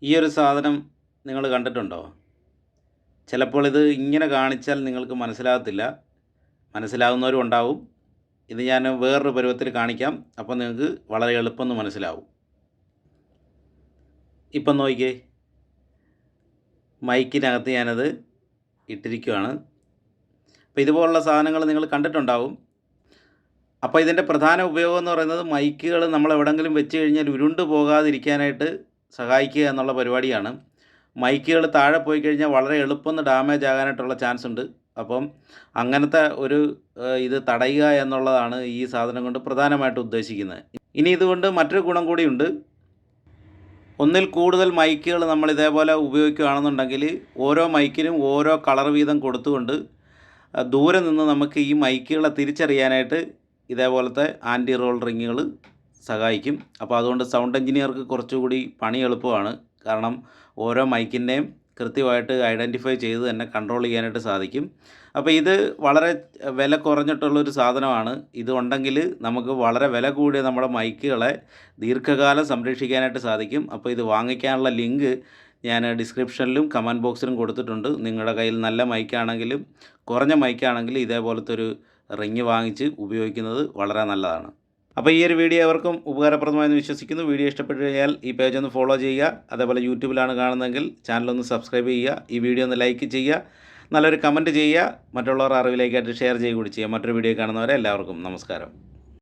ഈ ഒരു സാധനം നിങ്ങൾ കണ്ടിട്ടുണ്ടോ? ചിലപ്പോൾ ഇത് ഇങ്ങനെ കാണിച്ചാൽ നിങ്ങൾക്ക് മനസ്സിലാകത്തില്ല. മനസ്സിലാകുന്നവരും ഉണ്ടാവും. ഇത് ഞാൻ വേറൊരു പരുവത്തിൽ കാണിക്കാം. അപ്പോൾ നിങ്ങൾക്ക് വളരെ എളുപ്പം മനസ്സിലാവും. ഇപ്പം നോക്കിക്കേ. മൈക്കിനകത്ത് ഞാനത് ഇട്ടിരിക്കുകയാണ്. അപ്പോൾ ഇതുപോലുള്ള സാധനങ്ങൾ നിങ്ങൾ കണ്ടിട്ടുണ്ടാവും. അപ്പോൾ ഇതിൻ്റെ പ്രധാന ഉപയോഗം എന്ന് പറയുന്നത് മൈക്കുകൾ നമ്മൾ എവിടെയെങ്കിലും വെച്ച് കഴിഞ്ഞാൽ ഉരുണ്ട് പോകാതിരിക്കാനായിട്ട് സഹായിക്കുക എന്നുള്ള പരിപാടിയാണ്. മൈക്കുകൾ താഴെ പോയി കഴിഞ്ഞാൽ വളരെ എളുപ്പം ഡാമേജ് ആകാനായിട്ടുള്ള ചാൻസ് ഉണ്ട്. അപ്പം അങ്ങനത്തെ ഒരു ഇത് തടയുക എന്നുള്ളതാണ് ഈ സാധനം കൊണ്ട് പ്രധാനമായിട്ടും ഉദ്ദേശിക്കുന്നത്. ഇനി ഇതുകൊണ്ട് മറ്റൊരു ഗുണം കൂടിയുണ്ട്. ഒന്നിൽ കൂടുതൽ മൈക്കുകൾ നമ്മൾ ഇതേപോലെ ഉപയോഗിക്കുകയാണെന്നുണ്ടെങ്കിൽ ഓരോ മൈക്കിനും ഓരോ കളർ വീതം കൊടുത്തുകൊണ്ട് ദൂരെ നിന്ന് നമുക്ക് ഈ മൈക്കുകളെ തിരിച്ചറിയാനായിട്ട് ഇതേപോലത്തെ ആൻറ്റി റോൾ റിങ്ങുകൾ സഹായിക്കും. അപ്പോൾ അതുകൊണ്ട് സൗണ്ട് എഞ്ചിനീയർക്ക് കുറച്ചുകൂടി പണി എളുപ്പമാണ്. കാരണം ഓരോ മൈക്കിൻ്റെയും കൃത്യമായിട്ട് ഐഡൻറ്റിഫൈ ചെയ്ത് തന്നെ കൺട്രോൾ ചെയ്യാനായിട്ട് സാധിക്കും. അപ്പോൾ ഇത് വളരെ വില കുറഞ്ഞിട്ടുള്ളൊരു സാധനമാണ്. ഇത് ഉണ്ടെങ്കിൽ നമുക്ക് വളരെ വില കൂടിയ നമ്മുടെ മൈക്കുകളെ ദീർഘകാലം സംരക്ഷിക്കാനായിട്ട് സാധിക്കും. അപ്പോൾ ഇത് വാങ്ങിക്കാനുള്ള ലിങ്ക് ഞാൻ ഡിസ്ക്രിപ്ഷനിലും കമൻറ്റ് ബോക്സിലും കൊടുത്തിട്ടുണ്ട്. നിങ്ങളുടെ കയ്യിൽ നല്ല മൈക്കാണെങ്കിലും കുറഞ്ഞ മൈക്കാണെങ്കിലും ഇതേപോലത്തെ ഒരു റിങ് വാങ്ങിച്ച് ഉപയോഗിക്കുന്നത് വളരെ നല്ലതാണ്. അപ്പോൾ ഈ ഒരു വീഡിയോ അവർക്കും ഉപകാരപ്രദമായെന്ന് വിശ്വസിക്കുന്നു. വീഡിയോ ഇഷ്ടപ്പെട്ടു കഴിഞ്ഞാൽ ഈ പേജ് ഒന്ന് ഫോളോ ചെയ്യുക. അതേപോലെ യൂട്യൂബിലാണ് കാണുന്നതെങ്കിൽ ചാനലൊന്ന് സബ്സ്ക്രൈബ് ചെയ്യുക. ഈ വീഡിയോ ഒന്ന് ലൈക്ക് ചെയ്യുക. നല്ലൊരു കമൻറ്റ് ചെയ്യുക. മറ്റുള്ളവർ അറിവിലേക്കായിട്ട് ഷെയർ ചെയ്യുക കൂടി ചെയ്യുക. മറ്റൊരു വീഡിയോ കാണുന്നവരെ എല്ലാവർക്കും നമസ്കാരം.